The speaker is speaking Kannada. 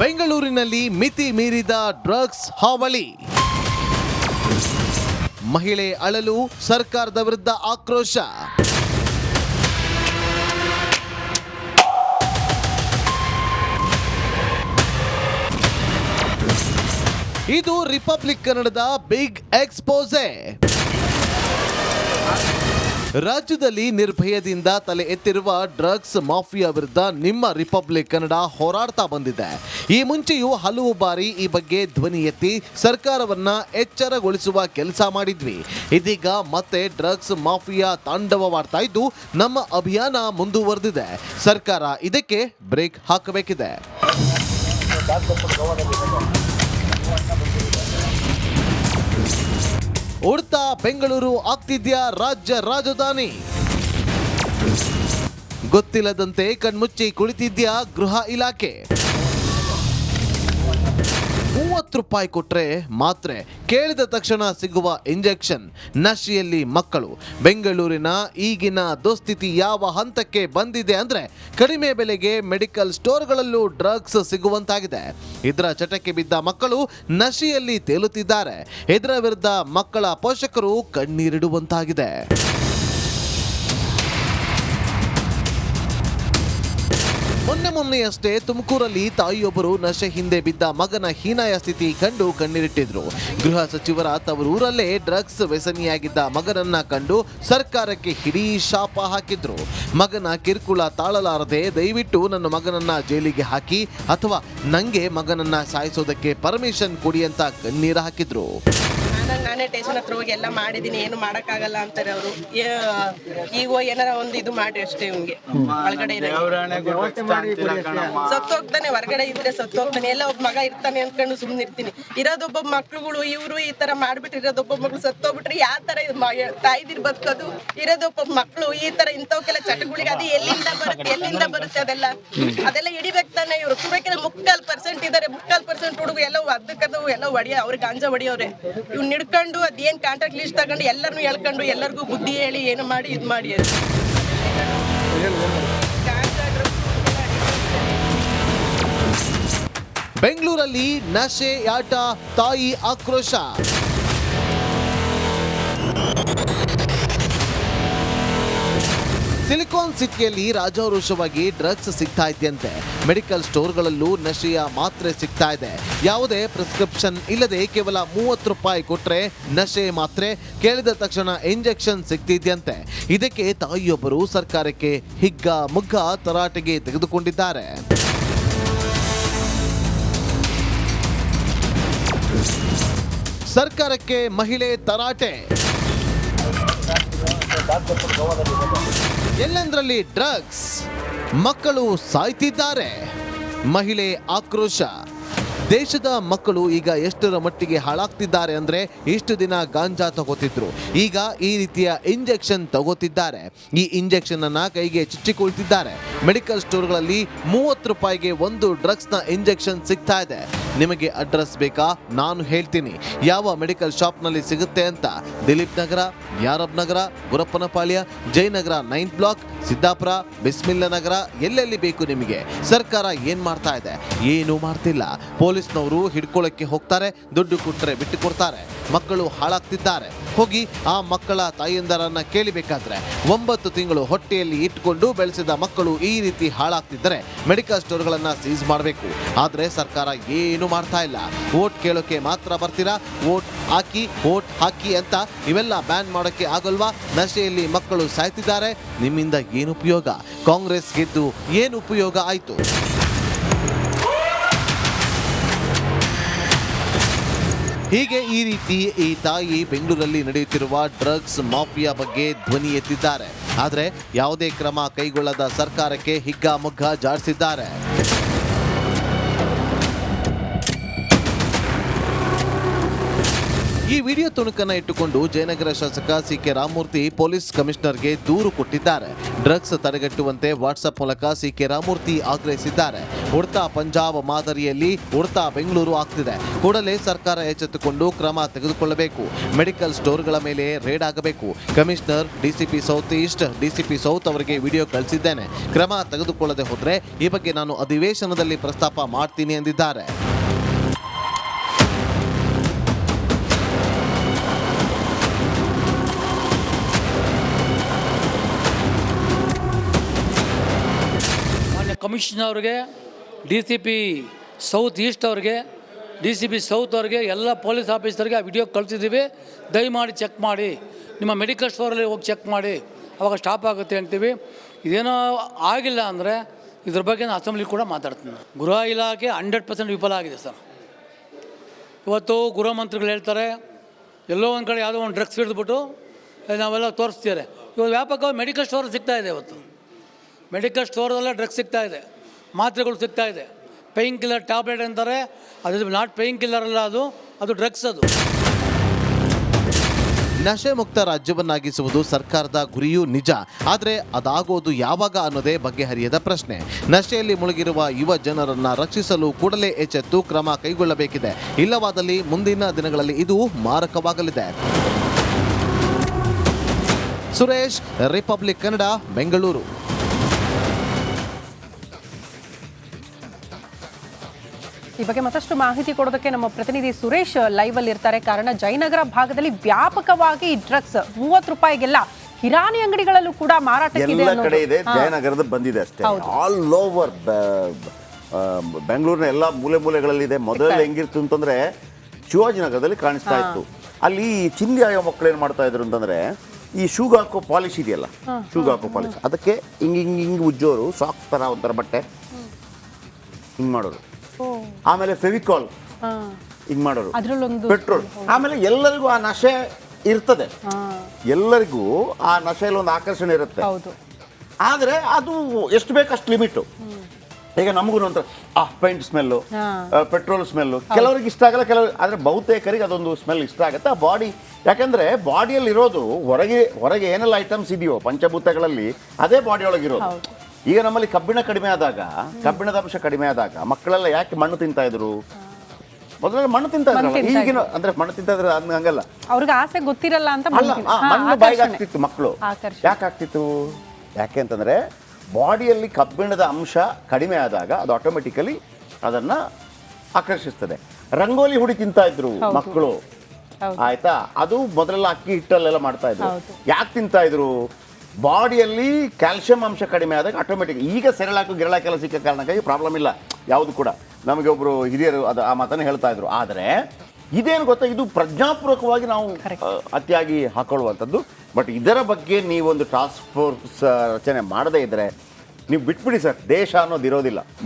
ಬೆಂಗಳೂರಿನಲ್ಲಿ ಮಿತಿ ಮೀರಿದ ಡ್ರಗ್ಸ್ ಹಾವಳಿ. ಮಹಿಳೆ ಅಳಲು, ಸರ್ಕಾರದ ವಿರುದ್ಧ ಆಕ್ರೋಶ. ಇದು ರಿಪಬ್ಲಿಕ್ ಕನ್ನಡದ ಬಿಗ್ ಎಕ್ಸ್ಪೋಸೆ. ರಾಜ್ಯದಲ್ಲಿ ನಿರ್ಭಯದಿಂದ ತಲೆ ಎತ್ತಿರುವ ಡ್ರಗ್ಸ್ ಮಾಫಿಯಾ ವಿರುದ್ಧ ನಿಮ್ಮ ರಿಪಬ್ಲಿಕ್ ಕನ್ನಡ ಹೋರಾಡ್ತಾ ಬಂದಿದೆ. ಈ ಮುಂಚೆಯೂ ಹಲವು ಬಾರಿ ಈ ಬಗ್ಗೆ ಧ್ವನಿ ಎತ್ತಿ ಸರ್ಕಾರವನ್ನ ಎಚ್ಚರಗೊಳಿಸುವ ಕೆಲಸ ಮಾಡಿದ್ವಿ. ಇದೀಗ ಮತ್ತೆ ಡ್ರಗ್ಸ್ ಮಾಫಿಯಾ ತಾಂಡವವಾಡ್ತಾ ಇದ್ದು ನಮ್ಮ ಅಭಿಯಾನ ಮುಂದುವರೆದಿದೆ. ಸರ್ಕಾರ ಇದಕ್ಕೆ ಬ್ರೇಕ್ ಹಾಕಬೇಕಿದೆ. ಉಡ್ತಾ ಬೆಂಗಳೂರು ಆಗ್ತಿದ್ಯಾ ರಾಜ್ಯ ರಾಜಧಾನಿ? ಗೊತ್ತಿಲ್ಲದಂತೆ ಕಣ್ಮುಚ್ಚಿ ಕುಳಿತಿದ್ಯಾ ಗೃಹ ಇಲಾಖೆ? 30 ರೂಪಾಯಿ ಕೊಟ್ರೆ ಮಾತ್ರೆ, ಕೇಳಿದ ತಕ್ಷಣ ಸಿಗುವ ಇಂಜೆಕ್ಷನ್, ನಶೆಯಲ್ಲಿ ಮಕ್ಕಳು. ಬೆಂಗಳೂರಿನ ಈಗಿನ ದುಸ್ಥಿತಿ ಯಾವ ಹಂತಕ್ಕೆ ಬಂದಿದೆ ಅಂದ್ರೆ ಕಡಿಮೆ ಬೆಲೆಗೆ ಮೆಡಿಕಲ್ ಸ್ಟೋರ್ಗಳಲ್ಲೂ ಡ್ರಗ್ಸ್ ಸಿಗುವಂತಾಗಿದೆ. ಇದರ ಚಟಕ್ಕೆ ಬಿದ್ದ ಮಕ್ಕಳು ನಶೆಯಲ್ಲಿ ತೇಲುತ್ತಿದ್ದಾರೆ. ಇದರ ವಿರುದ್ಧ ಮಕ್ಕಳ ಪೋಷಕರು ಕಣ್ಣೀರಿಡುವಂತಾಗಿದೆ. ಮೊನ್ನೆಯಷ್ಟೇ ತುಮಕೂರಲ್ಲಿ ತಾಯಿಯೊಬ್ಬರು ನಶೆ ಹಿಂದೆ ಬಿದ್ದ ಮಗನ ಹೀನಾಯ ಸ್ಥಿತಿ ಕಂಡು ಕಣ್ಣೀರಿಟ್ಟಿದ್ರು. ಗೃಹ ಸಚಿವರ ತವರೂರಲ್ಲೇ ಡ್ರಗ್ಸ್ ವ್ಯಸನಿಯಾಗಿದ್ದ ಮಗನನ್ನ ಕಂಡು ಸರ್ಕಾರಕ್ಕೆ ಹಿಡೀ ಶಾಪ ಹಾಕಿದ್ರು. ಮಗನ ಕಿರುಕುಳ ತಾಳಲಾರದೆ ದಯವಿಟ್ಟು ನನ್ನ ಮಗನನ್ನ ಜೈಲಿಗೆ ಹಾಕಿ ಅಥವಾ ನಂಗೆ ಮಗನನ್ನ ಸಾಯಿಸೋದಕ್ಕೆ ಪರ್ಮಿಷನ್ ಕೊಡಿ ಅಂತ ಕಣ್ಣೀರು ಹಾಕಿದ್ರು. ನಾನೇ ಸ್ಟೇಷನ್ ಹತ್ರ ಹೋಗಿ ಎಲ್ಲ ಮಾಡಿದೀನಿ, ಏನು ಮಾಡಕ್ಕಾಗಲ್ಲ ಅಂತಾರೆ ಅವರು. ಈಗ ಏನಾರ ಒಂದು ಇದು ಮಾಡಿ ಅಷ್ಟೇ. ಇವ್ನಿಗೆ ಒಳಗಡೆ ಸತ್ತೋಗ್ತಾನೆ, ಹೊರಗಡೆ ಇದ್ರೆ ಸತ್ತೋಗ್ತಾನೆ. ಎಲ್ಲ ಒಬ್ಬ ಮಗ ಇರ್ತಾನೆ ಅನ್ಕೊಂಡು ಸುಮ್ನೆ ಇರ್ತೀನಿ. ಇರೋದೊಬ್ಬ ಮಕ್ಳುಗಳು ಇವ್ರು ಈ ತರ ಮಾಡ್ಬಿಟ್ರೆ, ಇರೋದೊಬ್ಬ ಮಕ್ಳು ಸತ್ತೋಗ್ಬಿಟ್ರೆ ಯಾವ ತರ ತಾಯಿದಿರ್ ಬದುಕೋದು? ಇರೋದೊಬ್ಬ ಮಕ್ಳು ಈ ತರ ಇಂಥವಕ್ಕೆಲ್ಲ ಚಟಗಳಿಗೆ ಅದು ಎಲ್ಲಿಂದ ಬರುತ್ತೆ ಅದೆಲ್ಲ ಹಿಡಿಬೇಕು ತಾನೆ. ಇವ್ರು ಕುಡಕ್ಕೆಲ್ಲ 3% ಇದಾರೆ. 3% ಹುಡುಗ ಎಲ್ಲ ಅದಕ್ಕದು ಎಲ್ಲ ಹೊಡಿಯ, ಅವ್ರಿಗೆ ಗಾಂಜಾ ಹೊಡಿಯವ್ರೆ. ಇವ್ನ ಹಿಡ್ಕೊಂಡು ಅದೇನ್ ಕಾಂಟ್ರಾಕ್ಟ್ ಲಿಸ್ಟ್ ತಗೊಂಡು ಎಲ್ಲರನ್ನು ಹೇಳ್ಕೊಂಡು ಎಲ್ಲರಿಗೂ ಬುದ್ಧಿ ಹೇಳಿ ಏನು ಮಾಡಿ ಇದು ಮಾಡಿ. ಬೆಂಗಳೂರಲ್ಲಿ ನಶೆ ಆಟ, ತಾಯಿ ಆಕ್ರೋಶ. ಸಿಲಿಕಾನ್ ಸಿಟಿಯಲ್ಲಿ ರಾಜಾರೋಷವಾಗಿ ಡ್ರಗ್ಸ್ ಸಿಗ್ತಾ ಇದೆಯಂತೆ. ಮೆಡಿಕಲ್ ಸ್ಟೋರ್ಗಳಲ್ಲೂ ನಶೆಯ ಮಾತ್ರೆ ಸಿಗ್ತಾ ಇದೆ. ಯಾವುದೇ ಪ್ರಿಸ್ಕ್ರಿಪ್ಷನ್ ಇಲ್ಲದೆ ಕೇವಲ 30 ರೂಪಾಯಿ ಕೊಟ್ರೆ ನಶೆ ಮಾತ್ರೆ, ಕೇಳಿದ ತಕ್ಷಣ ಇಂಜೆಕ್ಷನ್ ಸಿಗ್ತಿದ್ಯಂತೆ. ಇದಕ್ಕೆ ತಾಯಿಯೊಬ್ಬರು ಸರ್ಕಾರಕ್ಕೆ ಹಿಗ್ಗ ಮುಗ್ಗ ತರಾಟೆಗೆ ತೆಗೆದುಕೊಂಡಿದ್ದಾರೆ. ಸರ್ಕಾರಕ್ಕೆ ಮಹಿಳೆ ತರಾಟೆ. ಎಲ್ಲೆಂದರಲ್ಲಿ ಡ್ರಗ್ಸ್, ಮಕ್ಕಳು ಸಾಯ್ತಿದ್ದಾರೆ, ಮಹಿಳೆ ಆಕ್ರೋಶ. ದೇಶದ ಮಕ್ಕಳು ಈಗ ಎಷ್ಟರ ಮಟ್ಟಿಗೆ ಹಾಳಾಗ್ತಿದ್ದಾರೆ ಅಂದ್ರೆ ಇಷ್ಟು ದಿನ ಗಾಂಜಾ ತಗೋತಿದ್ರು, ಈಗ ಈ ರೀತಿಯ ಇಂಜೆಕ್ಷನ್ ತಗೋತಿದ್ದಾರೆ. ಈ ಇಂಜೆಕ್ಷನ್ ಅನ್ನ ಕೈಗೆ ಚುಚ್ಚಿಕೊಳ್ತಿದ್ದಾರೆ. ಮೆಡಿಕಲ್ ಸ್ಟೋರ್ಗಳಲ್ಲಿ 30 ರೂಪಾಯಿಗೆ ಒಂದು ಡ್ರಗ್ಸ್ನ ಇಂಜೆಕ್ಷನ್ ಸಿಗ್ತಾ ಇದೆ. ನಿಮಗೆ ಅಡ್ರೆಸ್ ಬೇಕಾ? ನಾನು ಹೇಳ್ತೀನಿ ಯಾವ ಮೆಡಿಕಲ್ ಶಾಪ್ನಲ್ಲಿ ಸಿಗುತ್ತೆ ಅಂತ. ದಿಲೀಪ್ ನಗರ, ಯಾರಬ್ ನಗರ, ಗುರಪ್ಪನಪಾಳ್ಯ, ಜಯನಗರ 9th ಬ್ಲಾಕ್, ಸಿದ್ದಾಪುರ, ಬಿಸ್ಮಿಲ್ಲಾ ನಗರ, ಎಲ್ಲೆಲ್ಲಿ ಬೇಕು ನಿಮಗೆ. ಸರ್ಕಾರ ಏನ್ ಮಾಡ್ತಾ ಇದೆ? ಏನೂ ಮಾಡ್ತಿಲ್ಲ. ಪೊಲೀಸ್ನವರು ಹಿಡ್ಕೊಳ್ಳಕ್ಕೆ ಹೋಗ್ತಾರೆ, ದುಡ್ಡು ಕೊಟ್ಟರೆ ಬಿಟ್ಟು ಕೊಡ್ತಾರೆ. ಮಕ್ಕಳು ಹಾಳಾಗ್ತಿದ್ದಾರೆ. ಹೋಗಿ ಆ ಮಕ್ಕಳ ತಾಯಿಯಂದರನ್ನ ಕೇಳಿಬೇಕಾದ್ರೆ 9 ತಿಂಗಳು ಹೊಟ್ಟೆಯಲ್ಲಿ ಇಟ್ಕೊಂಡು ಬೆಳೆಸಿದ ಮಕ್ಕಳು ಈ ರೀತಿ ಹಾಳಾಗ್ತಿದ್ದರೆ ಮೆಡಿಕಲ್ ಸ್ಟೋರ್ಗಳನ್ನ ಸೀಸ್ ಮಾಡಬೇಕು. ಆದರೆ ಸರ್ಕಾರ ಏನು ಮಾಡ್ತಾ ಇಲ್ಲ. ವೋಟ್ ಕೇಳೋಕೆ ಮಾತ್ರ ಬರ್ತೀರಾ, ವೋಟ್ ಹಾಕಿ ಅಂತ ಇವೆಲ್ಲ ಬ್ಯಾನ್ ಮಾಡೋಕ್ಕೆ ಆಗಲ್ವಾ? ನಶೆಯಲ್ಲಿ ಮಕ್ಕಳು ಸಾಯ್ತಿದ್ದಾರೆ, ನಿಮ್ಮಿಂದ ಏನು ಉಪಯೋಗ? ಕಾಂಗ್ರೆಸ್ ಗೆದ್ದು ಏನು ಉಪಯೋಗ ಆಯ್ತು? ಹೀಗೆ ಈ ರೀತಿ ಈ ತಾಯಿ ಬೆಂಗಳೂರಲ್ಲಿ ನಡೆಯುತ್ತಿರುವ ಡ್ರಗ್ಸ್ ಮಾಫಿಯಾ ಬಗ್ಗೆ ಧ್ವನಿ ಎತ್ತಿದ್ದಾರೆ. ಆದರೆ ಯಾವುದೇ ಕ್ರಮ ಕೈಗೊಳ್ಳದ ಸರ್ಕಾರಕ್ಕೆ ಹಿಗ್ಗಾಮುಗ್ಗಾ ಜಾಡಿಸಿದ್ದಾರೆ. ಈ ವಿಡಿಯೋ ತುಣುಕನ್ನ ಇಟ್ಟುಕೊಂಡು ಜಯನಗರ ಶಾಸಕ ಸಿ.ಕೆ. ರಾಮಮೂರ್ತಿ ಪೊಲೀಸ್ ಕಮಿಷನರ್ಗೆ ದೂರು ಕೊಟ್ಟಿದ್ದಾರೆ. ಡ್ರಗ್ಸ್ ತಡೆಗಟ್ಟುವಂತೆ ವಾಟ್ಸ್ಆಪ್ ಮೂಲಕ ಸಿ.ಕೆ. ರಾಮಮೂರ್ತಿ ಆಗ್ರಹಿಸಿದ್ದಾರೆ. ಉಡ್ತಾ ಪಂಜಾಬ್ ಮಾದರಿಯಲ್ಲಿ ಉಡ್ತಾ ಬೆಂಗಳೂರು ಆಗ್ತಿದೆ. ಕೂಡಲೇ ಸರ್ಕಾರ ಎಚ್ಚೆತ್ತುಕೊಂಡು ಕ್ರಮ ತೆಗೆದುಕೊಳ್ಳಬೇಕು. ಮೆಡಿಕಲ್ ಸ್ಟೋರ್ಗಳ ಮೇಲೆ ರೇಡ್ ಆಗಬೇಕು. Commissioner, DCP south East, DCP south ಅವರಿಗೆ ವಿಡಿಯೋ ಕಳಿಸಿದ್ದೇನೆ. ಕ್ರಮ ತೆಗೆದುಕೊಳ್ಳದೆ ಹೋದರೆ ಈ ಬಗ್ಗೆ ನಾನು ಅಧಿವೇಶನದಲ್ಲಿ ಪ್ರಸ್ತಾಪ ಮಾಡ್ತೀನಿ ಎಂದಿದ್ದಾರೆ. ಕಮಿಷನರ್ ಅವ್ರಿಗೆ, D C P south East ಅವ್ರಿಗೆ, ಡಿ ಸಿ ಪಿ ಸೌತ್ ಅವ್ರಿಗೆ, ಎಲ್ಲ ಪೊಲೀಸ್ ಆಫೀಸರ್ಗೆ ಆ ವಿಡಿಯೋ ಕಳಿಸಿದ್ದೀವಿ. ದಯಮಾಡಿ ಚೆಕ್ ಮಾಡಿ, ನಿಮ್ಮ ಮೆಡಿಕಲ್ ಸ್ಟೋರಲ್ಲಿ ಹೋಗಿ ಚೆಕ್ ಮಾಡಿ, ಅವಾಗ ಸ್ಟಾಪ್ ಆಗುತ್ತೆ ಅಂತೀವಿ. ಇದೇನೋ ಆಗಿಲ್ಲ ಅಂದರೆ ಇದ್ರ ಬಗ್ಗೆ ನಾನು ಅಸೆಂಬ್ಲಿ ಕೂಡ ಮಾತಾಡ್ತೀನಿ. ಗೃಹ ಇಲಾಖೆ 100% ವಿಫಲ ಆಗಿದೆ ಸರ್. ಇವತ್ತು ಗೃಹ ಮಂತ್ರಿಗಳು ಹೇಳ್ತಾರೆ ಎಲ್ಲೋ ಒಂದು ಕಡೆ ಯಾವುದೋ ಒಂದು ಡ್ರಗ್ಸ್ ಹಿಡಿದ್ಬಿಟ್ಟು ನಾವೆಲ್ಲ ತೋರಿಸ್ತೀವಿ. ಇವಾಗ ವ್ಯಾಪಕವಾಗಿ ಮೆಡಿಕಲ್ ಸ್ಟೋರ್ ಸಿಗ್ತಾ ಇದೆ. ಇವತ್ತು ಮೆಡಿಕಲ್ ಸ್ಟೋರಲ್ಲೇ ಡ್ರಗ್ಸ್ ಸಿಗ್ತಾ ಇದೆ, ಮಾತ್ರೆಗಳು ಸಿಗ್ತಾ ಇದೆ. ಪೇಯ್ನ್ ಕಿಲ್ಲರ್ ಟ್ಯಾಬ್ಲೆಟ್ ಅಂತಾರೆ, ಅದು ನಾಟ್ ಪೇಯ್ನ್ ಕಿಲ್ಲರ್ ಅಲ್ಲ, ಅದು ಡ್ರಗ್ಸ್. ಅದು ನಶೆ ಮುಕ್ತ ರಾಜ್ಯವನ್ನಾಗಿಸುವುದು ಸರ್ಕಾರದ ಗುರಿಯೂ ನಿಜ. ಆದರೆ ಅದಾಗೋದು ಯಾವಾಗ ಅನ್ನೋದೇ ಬಗೆಹರಿಯದ ಪ್ರಶ್ನೆ. ನಶೆಯಲ್ಲಿ ಮುಳುಗಿರುವ ಯುವ ಜನರನ್ನ ರಕ್ಷಿಸಲು ಕೂಡಲೇ ಎಚ್ಚೆತ್ತು ಕ್ರಮ ಕೈಗೊಳ್ಳಬೇಕಿದೆ. ಇಲ್ಲವಾದಲ್ಲಿ ಮುಂದಿನ ದಿನಗಳಲ್ಲಿ ಇದು ಮಾರಕವಾಗಲಿದೆ. ಸುರೇಶ್, ರಿಪಬ್ಲಿಕ್ ಕನ್ನಡ, ಬೆಂಗಳೂರು. ಈ ಬಗ್ಗೆ ಮತ್ತಷ್ಟು ಮಾಹಿತಿ ಕೊಡೋದಕ್ಕೆ ನಮ್ಮ ಪ್ರತಿನಿಧಿ ಸುರೇಶ್ ಲೈವ್ ಅಲ್ಲಿ ಇರ್ತಾರೆ. ಕಾರಣ ಜಯನಗರ ಭಾಗದಲ್ಲಿ ವ್ಯಾಪಕವಾಗಿ ಡ್ರಗ್ಸ್ 30 ರೂಪಾಯಿಗೆಲ್ಲ ಕಿರಾಣಿ ಅಂಗಡಿಗಳಲ್ಲೂ ಕೂಡ ಮಾರಾಟಕ್ಕಿದೆ. ಎಲ್ಲ ಕಡೆ ಇದೆ, ಜಯನಗರದ ಬಂದಿದೆ ಅಷ್ಟೇ. ಆಲ್ ಓವರ್ ಬೆಂಗಳೂರಿನ ಎಲ್ಲ ಮೂಲೆಗಳಲ್ಲಿ ಇದೆ. ಮೊದಲು ಹೆಂಗಿರ್ತು ಅಂತಂದ್ರೆ ಶಿವಾಜಿನಗರದಲ್ಲಿ ಕಾಣಿಸ್ತಾ ಇತ್ತು. ಅಲ್ಲಿ ಚಿಂದಿ ಆಯೋ ಮಕ್ಕಳು ಏನ್ ಮಾಡ್ತಾ ಇದ್ರು ಅಂತಂದ್ರೆ, ಈ ಶೂಗ್ ಹಾಕೋ ಪಾಲಿಶ್ ಇದೆಯಲ್ಲ, ಶೂಗ್ ಹಾಕೋ ಪಾಲಿಶ್, ಅದಕ್ಕೆ ಹಿಂಗ್ ಉಜ್ಜೋರು, ಸಾಕ್ಸ್ ತರ ಒಂಥರ ಬಟ್ಟೆ ಹಿಂಗ್ ಮಾಡೋರು. ಆಮೇಲೆ ಫೆವಿಕಾಲ್ ಹಿಂಗ್ ಮಾಡೋರು, ಪೆಟ್ರೋಲ್. ಆಮೇಲೆ ಎಲ್ಲರಿಗೂ ಆ ನಶೆ ಇರ್ತದೆ, ಎಲ್ಲರಿಗೂ ಆ ನಶೆಯಲ್ಲಿ ಒಂದು ಆಕರ್ಷಣೆ ಇರುತ್ತೆ. ಆದ್ರೆ ಅದು ಎಷ್ಟು ಬೇಕಷ್ಟು ಲಿಮಿಟು. ಈಗ ನಮಗೂ ಒಂಥರ ಪೈಂಟ್ ಸ್ಮೆಲ್ಲು, ಪೆಟ್ರೋಲ್ ಸ್ಮೆಲ್ಲು ಕೆಲವರಿಗೆ ಇಷ್ಟ ಆಗಲ್ಲ, ಆದ್ರೆ ಬಹುತೇಕರಿಗೆ ಅದೊಂದು ಸ್ಮೆಲ್ ಇಷ್ಟ ಆಗುತ್ತೆ. ಆ ಬಾಡಿ, ಯಾಕಂದ್ರೆ ಬಾಡಿಯಲ್ಲಿ ಇರೋದು ಹೊರಗೆ ಏನೆಲ್ಲ ಐಟಮ್ಸ್ ಇದೆಯೋ ಪಂಚಭೂತಗಳಲ್ಲಿ, ಅದೇ ಬಾಡಿ ಒಳಗಿರೋದು. ಈಗ ನಮ್ಮಲ್ಲಿ ಕಬ್ಬಿಣದ ಅಂಶ ಕಡಿಮೆ ಆದಾಗ ಮಕ್ಕಳೆಲ್ಲ ಯಾಕೆ ಮಣ್ಣು ತಿಂತಾ ಇದ್ರು? ಮೊದಲೆಲ್ಲ ಮಣ್ಣು ತಿಂತಾ ಇದ್ರಲ್ಲ, ಈಗಿನ ಅಂದ್ರೆ ಮಣ್ಣು ತಿಂತಾ ಇದ್ರೆ ಹಂಗಲ್ಲ, ಅವ್ರಿಗೆ ಆಸೆ ಗೊತ್ತಿರಲ್ಲ ಅಂತ ಮಣ್ಣು ಬಾಯಿಗೆ ಆಗ್ತಿತ್ತು. ಮಕ್ಕಳು ಯಾಕೆ ಆಗ್ತಿತ್ತು? ಯಾಕೆ ಅಂತಂದ್ರೆ ಬಾಡಿಯಲ್ಲಿ ಕಬ್ಬಿಣದ ಅಂಶ ಕಡಿಮೆ ಆದಾಗ ಅದು ಆಟೋಮೆಟಿಕಲಿ ಅದನ್ನ ಆಕರ್ಷಿಸ್ತದೆ. ರಂಗೋಲಿ ಹುಡಿ ತಿಂತಾ ಇದ್ರು ಮಕ್ಕಳು, ಆಯ್ತಾ? ಅದು ಮೊದಲೆಲ್ಲ ಅಕ್ಕಿ ಹಿಟ್ಟಲ್ಲೆಲ್ಲ ಮಾಡ್ತಾ ಇದ್ರು. ಯಾಕೆ ತಿಂತಾ ಇದ್ರು? ಬಾಡಿಯಲ್ಲಿ ಕ್ಯಾಲ್ಸಿಯಂ ಅಂಶ ಕಡಿಮೆ ಆದಾಗ ಆಟೋಮೆಟಿಕ್. ಈಗ ಸೆರಳಾಕು ಗಿರಳಾಕೆಲ್ಲ ಸಿಕ್ಕ ಕಾರಣಕ್ಕಾಗಿ ಪ್ರಾಬ್ಲಮ್ ಇಲ್ಲ ಯಾವುದು ಕೂಡ. ನಮಗೆ ಒಬ್ಬರು ಹಿರಿಯರು ಆ ಮಾತನ್ನು ಹೇಳ್ತಾ ಇದ್ರು. ಆದರೆ ಇದೇನು ಗೊತ್ತಾ, ಇದು ಪ್ರಜ್ಞಾಪೂರ್ವಕವಾಗಿ ನಾವು ಅತಿಯಾಗಿ ಹಾಕೊಳ್ಳುವಂಥದ್ದು. ಬಟ್ ಇದರ ಬಗ್ಗೆ ನೀವೊಂದು ಟಾಸ್ಕ್ ಫೋರ್ಸ್ ರಚನೆ ಮಾಡದೇ ಇದ್ದರೆ ನೀವು ಬಿಟ್ಬಿಡಿ ಸರ್, ದೇಶ ಅನ್ನೋದು ಇರೋದಿಲ್ಲ.